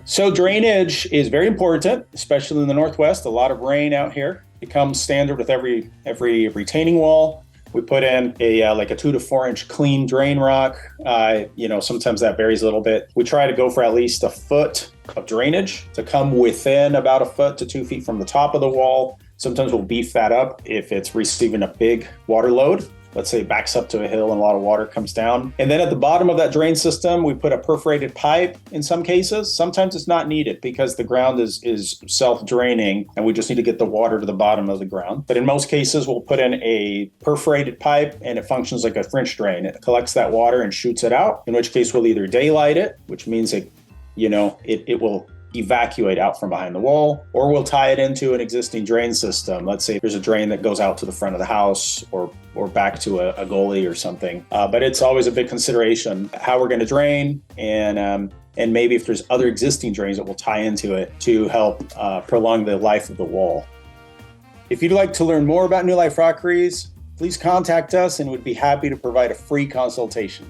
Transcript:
So drainage is very important, especially in the Northwest. A lot of rain out here. It comes standard with every retaining wall. We put in a like a 2 to 4 inch clean drain rock. Sometimes that varies a little bit. We try to go for at least a foot of drainage to come within about a foot to 2 feet from the top of the wall. Sometimes we'll beef that up if it's receiving a big water load. Let's say it backs up to a hill and a lot of water comes down. And then at the bottom of that drain system, we put a perforated pipe in some cases. Sometimes it's not needed because the ground is self-draining and we just need to get the water to the bottom of the ground. But in most cases, we'll put in a perforated pipe and it functions like a French drain. It collects that water and shoots it out, in which case we'll either daylight it, which means it will evacuate out from behind the wall, or we'll tie it into an existing drain system. Let's say there's a drain that goes out to the front of the house or back to a gully or something. But it's always a big consideration how we're going to drain and maybe if there's other existing drains that will tie into it to help prolong the life of the wall. If you'd like to learn more about New Life Rockeries, please contact us and we'd be happy to provide a free consultation.